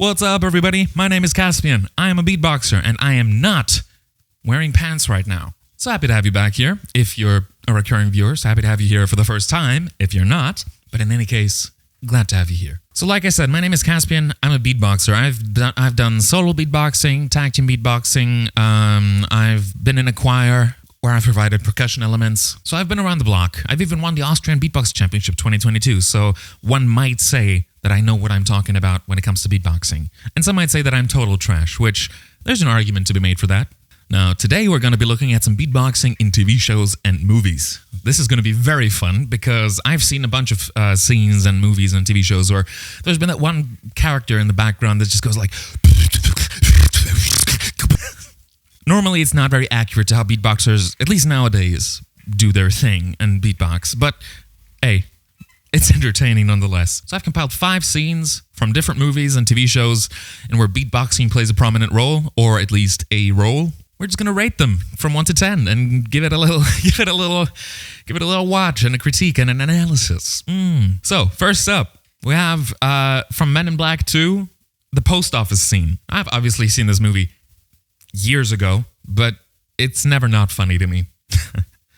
What's up, everybody? My name is Caspian. I am a beatboxer, and I am not wearing pants right now. So happy to have you back here. If you're a recurring viewer, so happy to have you here for the first time. If you're not, but in any case, glad to have you here. So like I said, my name is Caspian. I'm a beatboxer. I've done solo beatboxing, tag team beatboxing. I've been in a choir where I've provided percussion elements. So I've been around the block. I've even won the Austrian Beatbox Championship 2022. So one might say that I know what I'm talking about when it comes to beatboxing. And some might say that I'm total trash, which there's an argument to be made for that. Now, today we're going to be looking at some beatboxing in TV shows and movies. This is going to be very fun because I've seen a bunch of scenes and movies and TV shows where there's been that one character in the background that just goes like... Normally, it's not very accurate to how beatboxers, at least nowadays, do their thing and beatbox, but hey, it's entertaining nonetheless. So I've compiled 5 scenes from different movies and TV shows and where beatboxing plays a prominent role, or at least a role. We're just gonna rate them from 1 to 10 and give it a little watch and a critique and an analysis. So first up, we have from Men in Black 2, the post office scene. I've obviously seen this movie years ago, but it's never not funny to me.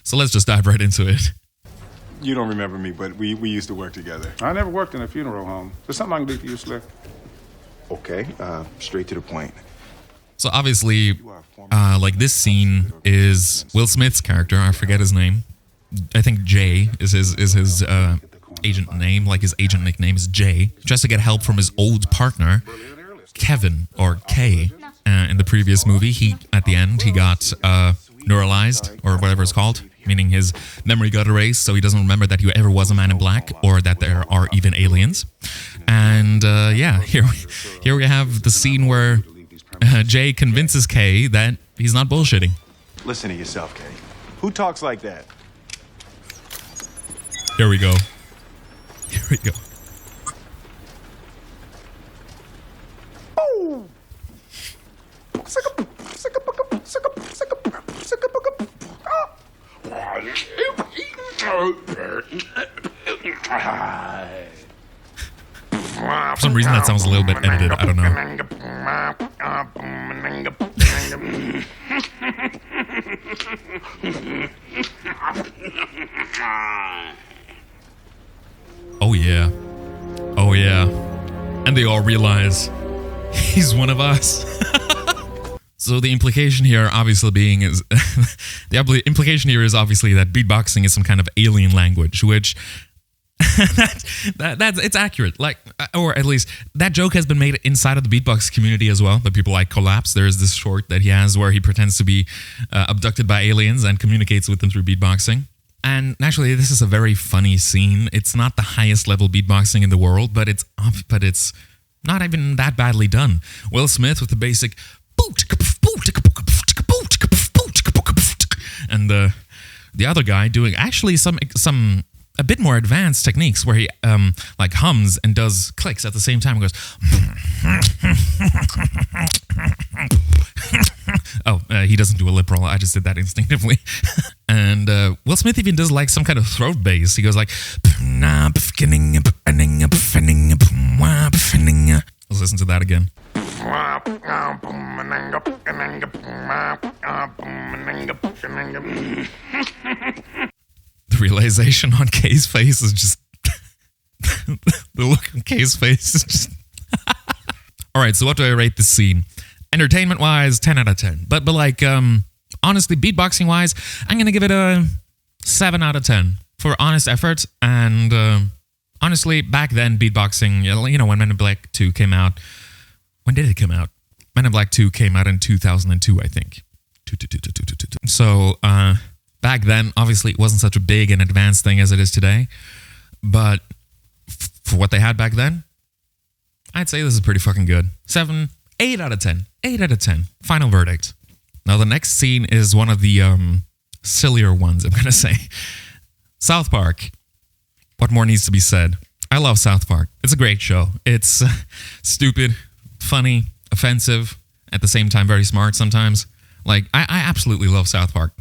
So let's just dive right into it. You don't remember me, but we used to work together. I never worked in a funeral home. There's something I can do for you, Slick. Okay, straight to the point. So obviously, like this scene is Will Smith's character. I forget his name. I think Jay is his agent name. Like his agent nickname is Jay. Just to get help from his old partner, Kevin, or K. In the previous movie, at the end he got neuralized, or whatever it's called, meaning his memory got erased, so he doesn't remember that he ever was a man in black, or that there are even aliens. And yeah, here we have the scene where Jay convinces K that he's not bullshitting. Listen to yourself, K. Who talks like that? Here we go. Here we go. For some reason that sounds a little bit edited, I don't know. Oh yeah. Oh yeah. And they all realize he's one of us. So the implication here obviously being is the implication here is obviously that beatboxing is some kind of alien language, which that's it's accurate. Like, or at least that joke has been made inside of the beatbox community as well. That people like Collapse. There is this short that he has where he pretends to be abducted by aliens and communicates with them through beatboxing. And naturally, this is a very funny scene. It's not the highest level beatboxing in the world, but it's not even that badly done. Will Smith with the basic and the other guy doing actually some a bit more advanced techniques where he like hums and does clicks at the same time and goes he doesn't do a lip roll, I just did that instinctively. And Will Smith even does like some kind of throat bass. He goes like let's listen to that again. The realization on Kay's face is just the look on Kay's face is just Alright, so what do I rate this scene? Entertainment wise, 10 out of 10. But like honestly, beatboxing wise, I'm gonna give it a 7 out of 10 for honest effort. And honestly, back then beatboxing, you know, when Men in Black 2 came out. When did it come out? Men in Black 2 came out in 2002, I think. So, back then, obviously, it wasn't such a big and advanced thing as it is today. But for what they had back then, I'd say this is pretty fucking good. 8 out of 10. 8 out of 10. Final verdict. Now, the next scene is one of the sillier ones, I'm going to say. South Park. What more needs to be said? I love South Park. It's a great show. It's stupid, funny, offensive, at the same time very smart sometimes. Like, I absolutely love South Park.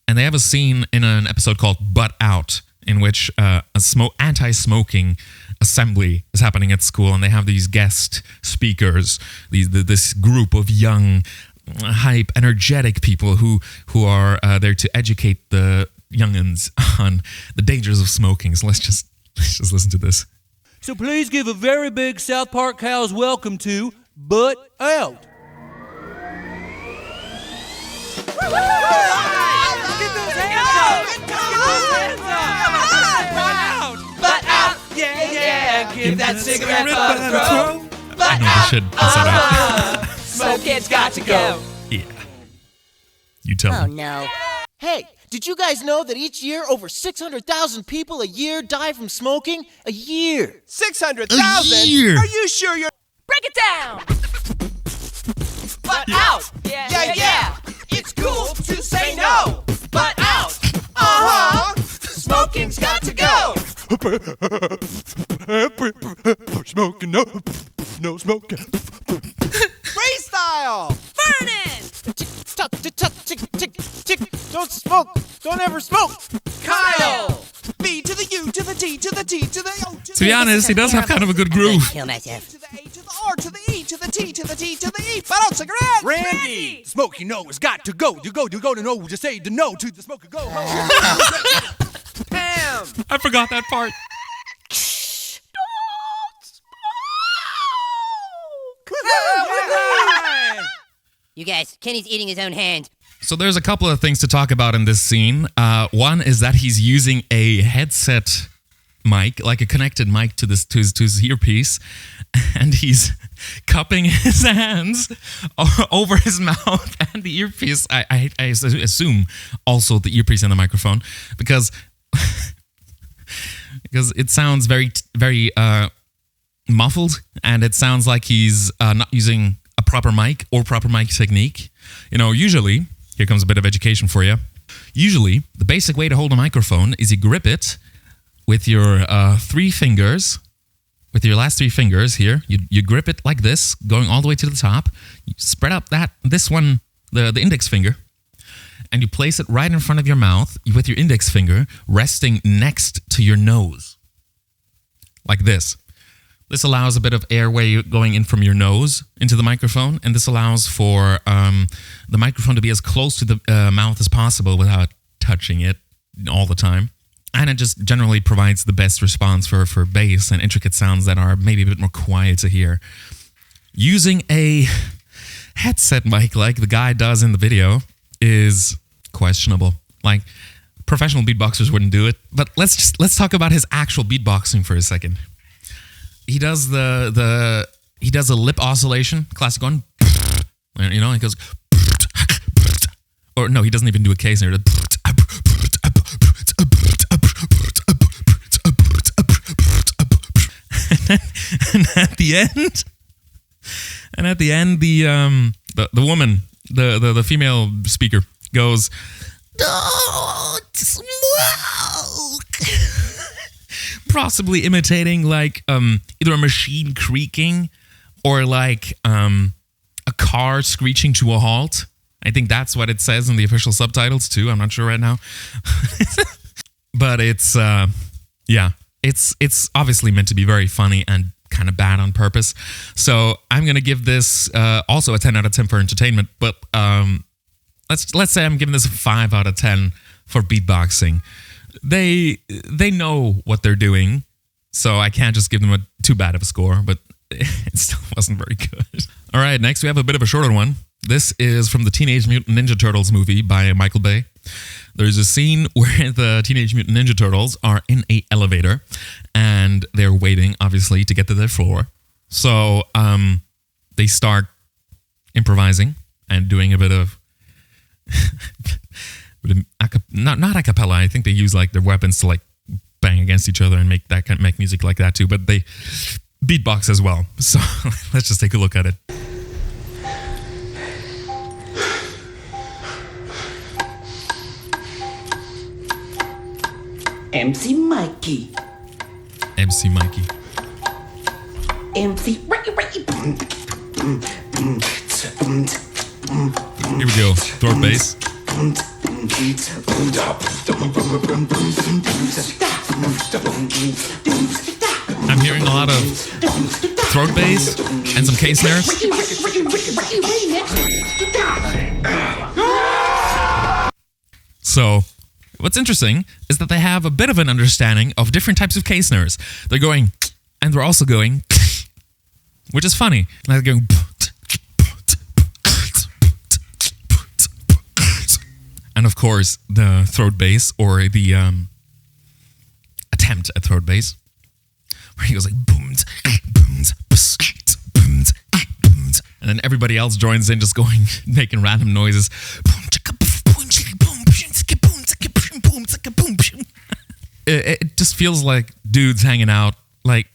And they have a scene in an episode called Butt Out, in which anti-smoking assembly is happening at school, and they have these guest speakers, this group of young, hype, energetic people who are there to educate the youngins on the dangers of smoking. So let's just listen to this. So please give a very big South Park Cows welcome to Butt Out. Get those hands up! Get those hands up! Butt out! Yeah, yeah! Give that cigarette butt a throw! Butt out! Smoking's got to go! Yeah. You tell Oh, me. no. Hey, did you guys know that each year over 600,000 people a year die from smoking? A year. 600,000? A year. Are you sure you're... Break it down! Butt out! Yeah! It's cool to say no! Butt out! Uh-huh! Smoking's got to go! Smoking, no smoking. Freestyle! Burning! Tick, tick, tick, tick, tick. Don't smoke! Don't ever smoke! Kyle! B to the U to the T to the T to the O To be honest, he does have kind of a good groove. Kill myself. to the A to the R to the E to the T to the T to the E. Butt out cigarette! Randy! Smoke, you know, it's got to go. You go to know. Just say the no to the smoker. Go home. Pam! I forgot that part. You guys, Kenny's eating his own hand. So there's a couple of things to talk about in this scene. One is that he's using a headset mic, like a connected mic to his earpiece, and he's cupping his hands over his mouth and the earpiece. I assume also the earpiece and the microphone, because it sounds very muffled, and it sounds like he's not using a proper mic or proper mic technique. You know, usually, here comes a bit of education for you. Usually, the basic way to hold a microphone is you grip it with your 3 fingers, with your last 3 fingers here. You grip it like this, going all the way to the top. You spread up this one, the index finger, and you place it right in front of your mouth with your index finger resting next to your nose, like this. This allows a bit of airway going in from your nose into the microphone, and this allows for the microphone to be as close to the mouth as possible without touching it all the time. And it just generally provides the best response for bass and intricate sounds that are maybe a bit more quiet to hear. Using a headset mic like the guy does in the video is questionable. Like, professional beatboxers wouldn't do it. But let's talk about his actual beatboxing for a second. He does a lip oscillation, classic one. You know, he goes, or no, he doesn't even do a K snare. And at the end, the woman, the female speaker goes, "Don't smoke." Possibly imitating like either a machine creaking or like a car screeching to a halt. I think that's what it says in the official subtitles too. I'm not sure right now. But it's it's obviously meant to be very funny and kind of bad on purpose. So I'm gonna give this also a 10 out of 10 for entertainment. But let's say I'm giving this a 5 out of 10 for beatboxing. They know what they're doing, so I can't just give them too bad of a score, but it still wasn't very good. All right, next we have a bit of a shorter one. This is from the Teenage Mutant Ninja Turtles movie by Michael Bay. There's a scene where the Teenage Mutant Ninja Turtles are in an elevator, and they're waiting, obviously, to get to their floor. So they start improvising and doing a bit of... not a cappella. I think they use like their weapons to like bang against each other and make music like that too. But they beatbox as well. So let's just take a look at it. MC Mikey. MC Mikey. MC. Here we go. Throat bass. I'm hearing a lot of throat bass and some K snares. So, what's interesting is that they have a bit of an understanding of different types of K snares. They're going, and they're also going, which is funny. They're going, and of course, the throat bass, or the attempt at throat bass, where he goes like booms, booms, booms, booms, and then everybody else joins in, just going, making random noises. It just feels like dudes hanging out, like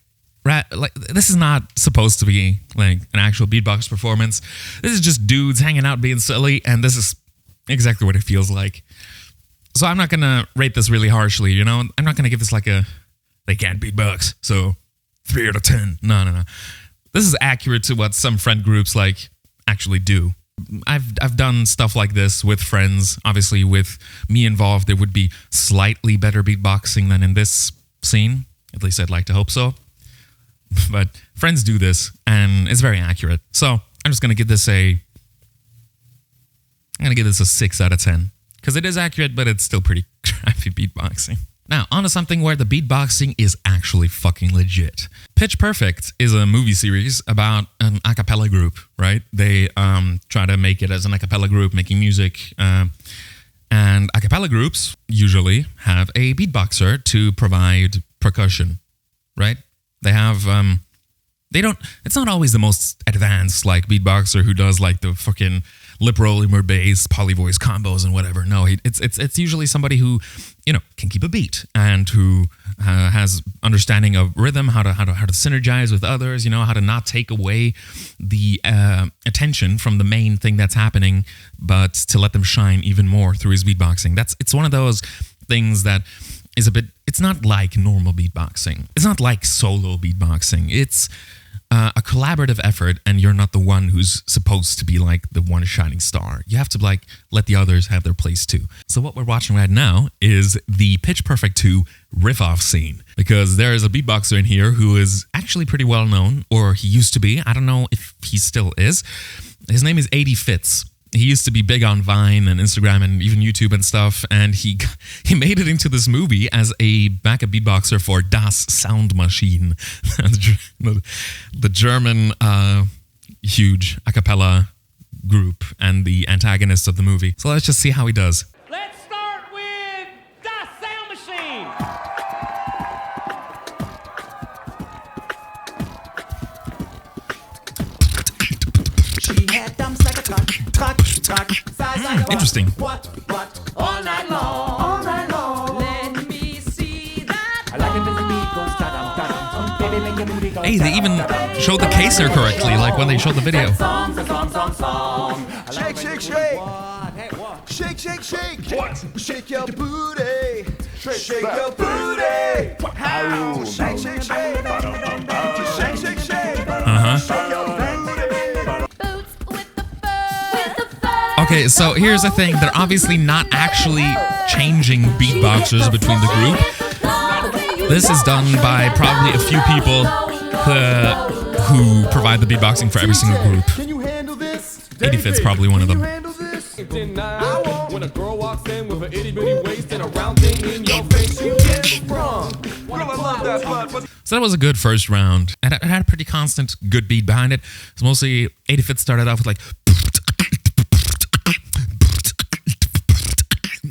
this is not supposed to be like an actual beatbox performance. This is just dudes hanging out being silly, and this is exactly what it feels like. So I'm not gonna rate this really harshly, you know? I'm not gonna give this like a they can't beatbox, so 3 out of 10. No. This is accurate to what some friend groups like actually do. I've done stuff like this with friends. Obviously, with me involved, there would be slightly better beatboxing than in this scene. At least I'd like to hope so. But friends do this, and it's very accurate. So I'm just gonna give this a 6 out of 10 because it is accurate, but it's still pretty crappy beatboxing. Now, on to something where the beatboxing is actually fucking legit. Pitch Perfect is a movie series about an a cappella group, right? They try to make it as an a cappella group making music. And a cappella groups usually have a beatboxer to provide percussion, right? They have, it's not always the most advanced, like, beatboxer who does, like, the fucking lip roll, more bass, polyvoice combos and whatever. No, it's usually somebody who, you know, can keep a beat and who has understanding of rhythm, how to synergize with others, you know, how to not take away the attention from the main thing that's happening, but to let them shine even more through his beatboxing. It's one of those things that is a bit, it's not like normal beatboxing. It's not like solo beatboxing. It's a collaborative effort, and you're not the one who's supposed to be like the one shining star. You have to like let the others have their place too. So what we're watching right now is the Pitch Perfect 2 riff-off scene, because there is a beatboxer in here who is actually pretty well known, or he used to be. I don't know if he still is. His name is 80 Fits. He used to be big on Vine and Instagram and even YouTube and stuff, and he made it into this movie as a backup beatboxer for Das Sound Machine, the German huge a cappella group and the antagonist of the movie. So let's just see how he does. Let's start with Das Sound Machine. She had dumps like a truck, size like a Interesting. what, all night long, Let me see that. I like it when the beat goes ta-dum, baby, make your booty go. Hey, they even showed the caser correctly, like when they showed the video. Song. Shake, shake, shake. Shake, shake, shake. What? Shake your booty. Shake your booty. How? Shake, shake, shake. Shake, shake, shake. Shake your booty. Okay, so here's the thing. They're obviously not actually changing beatboxers between the group. This is done by probably a few people who provide the beatboxing for every single group. Can you handle this? 80 Fit's probably one of them. Handle this? When a girl walks in with an itty bitty waist and a round thing in your face, you get sprung. Girl, I love that butt. So that was a good first round. And it had a pretty constant, good beat behind it. It's mostly 80 Fit started off with like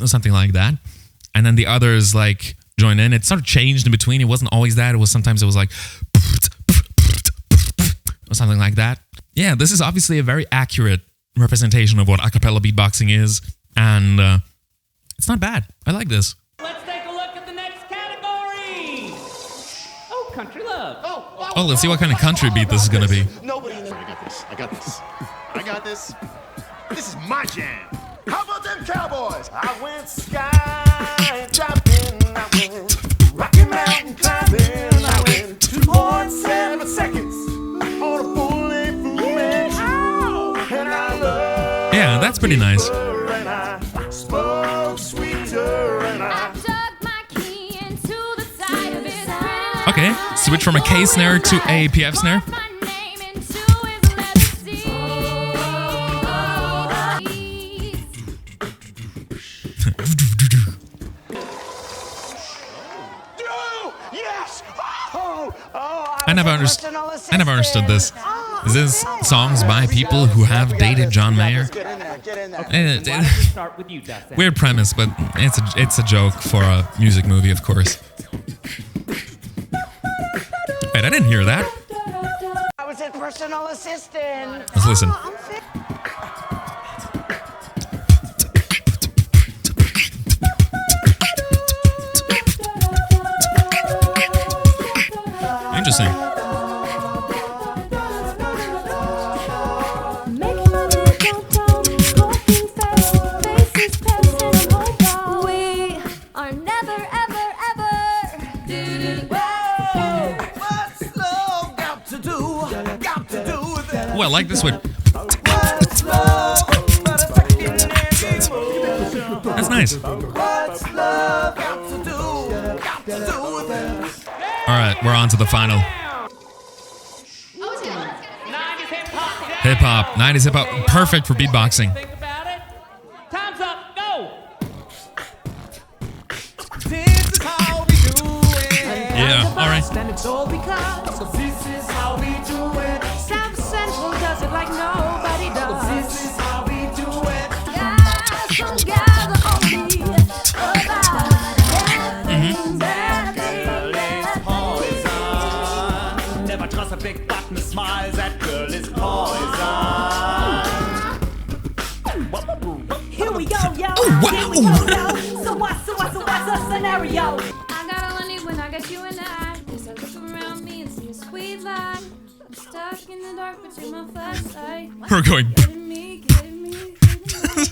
something like that, and then the others like join in. It sort of changed in between. It wasn't always that. It was sometimes it was like or something like that. Yeah, this is obviously a very accurate representation of what a cappella beatboxing is, and it's not bad. I like this. Let's take a look at the next category. Oh, country love. Oh, let's see what kind of country beat this is gonna be. Nobody in there. I got this. This is my jam. How about them Cowboys? I went sky jumping. I went Rocky Mountain climbing. I went 2.7 seconds on a full-length movement. And I love Yeah, that's pretty nice. her, and I spoke Okay, switch from a K snare to a PF snare. Yes! I never understood this. Is this songs by people who have dated John Mayer? Start with you, Dustin. Weird premise, but it's a joke for a music movie, of course. Wait, I didn't hear that. I was his personal assistant. Let's listen. Interesting. Oh, I like this one. That's nice. All right, we're on to the final. Hip hop, 90s hip hop, perfect for beatboxing. Think about it. Time's up. Go. Yeah, all right. And it's all because this is how we do it. South Central does it like nobody does. This is how we do it. Guys don't gather on me about poison. Never trust a big button smiles. That girl is poison. Here we go, yo. Here we go, yo. So what's the scenario? I got all I need when I got you and I. Just I look around me and see a sweet light. I'm stuck in the dark, but you're my flashlight. We're going. Getting me.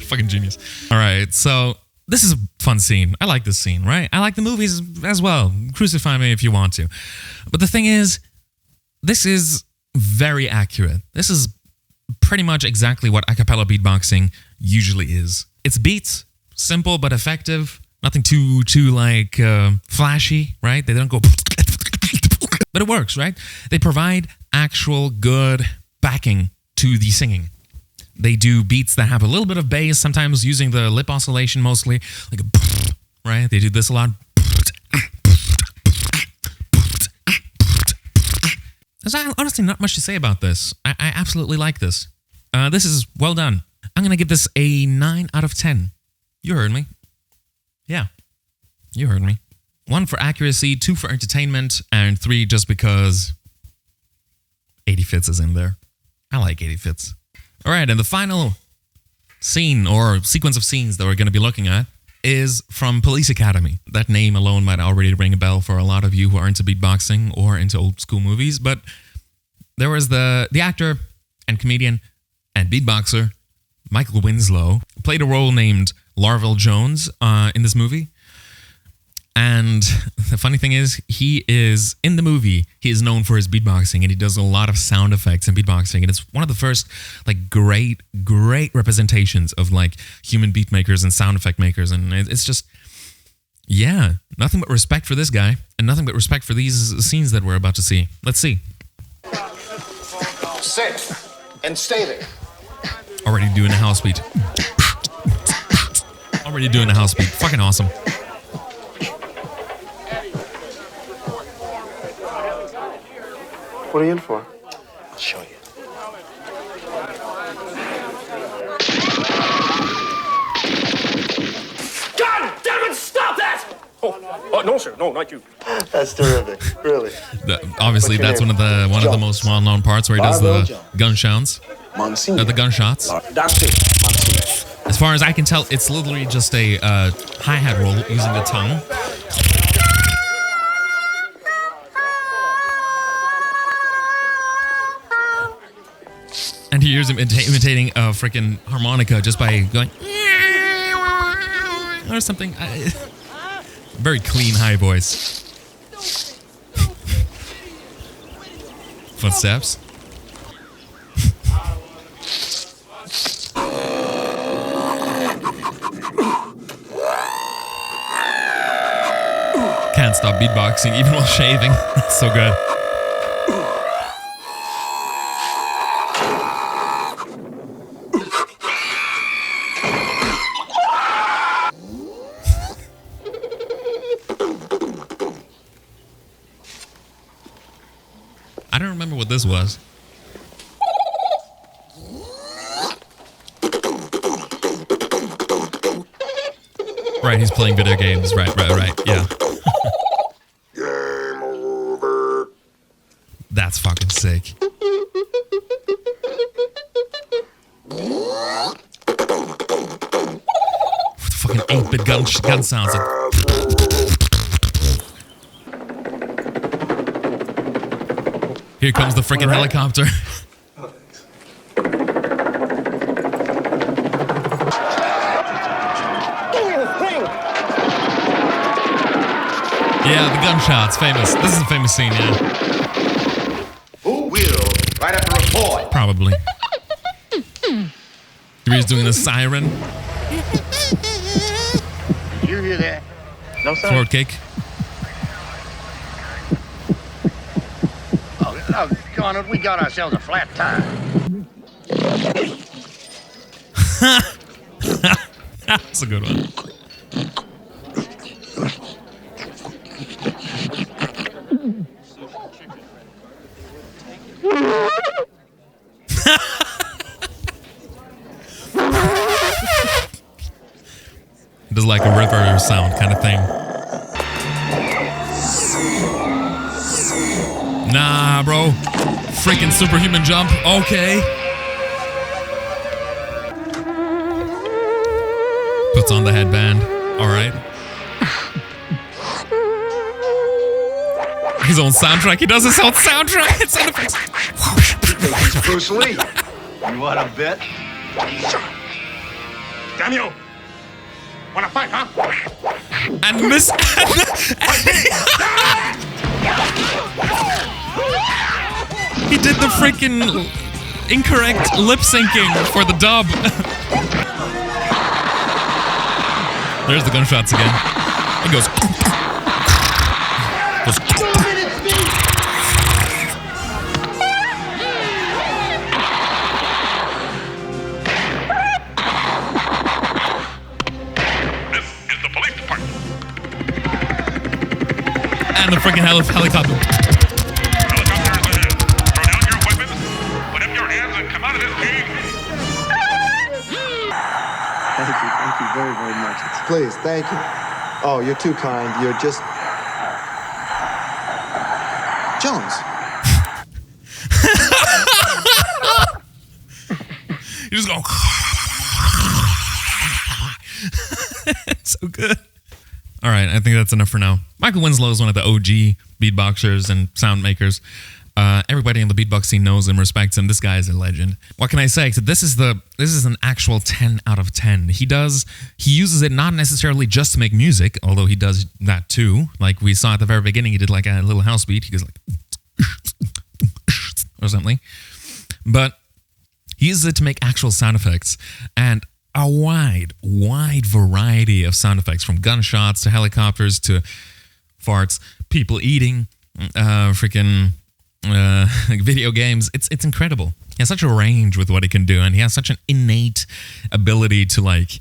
Fucking genius. All right, so this is a fun scene. I like this scene, right? I like the movies as well. Crucify me if you want to. But the thing is, this is very accurate. This is pretty much exactly what a cappella beatboxing usually is. It's beats, simple but effective. Nothing too like flashy, right? They don't go, but it works, right? They provide actual good backing to the singing. They do beats that have a little bit of bass, sometimes using the lip oscillation mostly, like a, right? They do this a lot. There's honestly not much to say about this. I absolutely like this. This is well done. I'm going to give this a 9 out of 10. You heard me. Yeah, you heard me. 1 for accuracy, 2 for entertainment, and 3 just because 80 Fits is in there. I like 80 Fits. All right, and the final scene or sequence of scenes that we're going to be looking at is from Police Academy. That name alone might already ring a bell for a lot of you who are into beatboxing or into old school movies, but there was the actor and comedian and beatboxer Michael Winslow played a role named Larville Jones in this movie. And the funny thing is, he is in the movie, he is known for his beatboxing, and he does a lot of sound effects and beatboxing. And it's one of the first like great representations of like human beat makers and sound effect makers. And it's just, yeah, nothing but respect for this guy and nothing but respect for these scenes that we're about to see. Let's see. Sit and stay there. Already doing the house beat. Already doing the house beat. Fucking awesome. What are you in for? I'll show you. God damn it! Stop that! Oh, no, sir. No, not you. That's terrific. Really. Obviously, that's one of the most well-known parts where he does the gunshots. The gunshots. That's it. As far as I can tell, it's literally just a hi-hat roll using the tongue. And he hears him imitating a freaking harmonica just by going or something. Very clean high voice. Footsteps. can't stop beatboxing even while shaving. It's so good. I don't remember what this was. Right, he's playing video games. Right, yeah. Game over. That's fucking sick. Fucking 8-bit gun sounds. Here comes the freaking helicopter. Yeah, the gunshots, famous. This is a famous scene, yeah. Who will write up a report? Probably. He's doing the siren. Did you hear that? No, sir. Sword kick. Oh, Garnet, we got ourselves a flat tire. That's a good one. Does like a river sound kind of thing. Nah, bro. Freaking superhuman jump. Okay. Puts on the headband. All right. His own soundtrack. He does his own soundtrack. It's sound effects. He's Bruce Lee. You want a bet? Daniel, wanna fight, huh? And miss. He did the freaking incorrect lip syncing for the dub. There's the gunshots again. He goes. And the freaking helicopter. Helicopters, throw down your weapons, put up your hands, and come out of this cave. Thank you very, very much. Please, thank you. Oh, you're too kind. You're just... Jones. You just go. It's so good. All right, I think that's enough for now. Michael Winslow is one of the OG beatboxers and sound makers. Everybody in the beatbox scene knows him, respects him. This guy is a legend. What can I say? So this is an actual 10 out of 10. He uses it not necessarily just to make music, although he does that too. Like we saw at the very beginning, he did like a little house beat. He goes like or something. But he uses it to make actual sound effects and a wide variety of sound effects, from gunshots to helicopters to farts, people eating, freaking video games. It's incredible. He has such a range with what he can do, and he has such an innate ability to like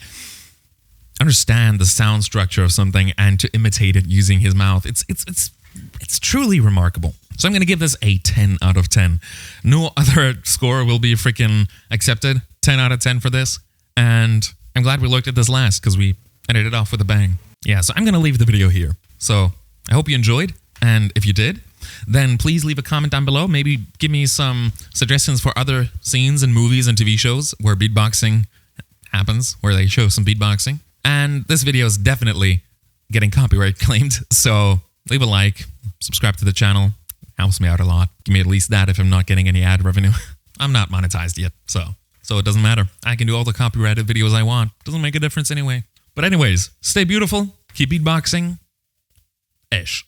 understand the sound structure of something and to imitate it using his mouth. It's truly remarkable. So I'm going to give this a 10 out of 10. No other score will be freaking accepted. 10 out of 10 for this. And I'm glad we looked at this last because we ended it off with a bang. Yeah, so I'm going to leave the video here. So I hope you enjoyed. And if you did, then please leave a comment down below. Maybe give me some suggestions for other scenes in movies and TV shows where beatboxing happens, where they show some beatboxing. And this video is definitely getting copyright claimed. So leave a like, subscribe to the channel. Helps me out a lot. Give me at least that if I'm not getting any ad revenue. I'm not monetized yet, so it doesn't matter. I can do all the copyrighted videos I want. Doesn't make a difference anyway. But anyways, stay beautiful. Keep beatboxing. Ish.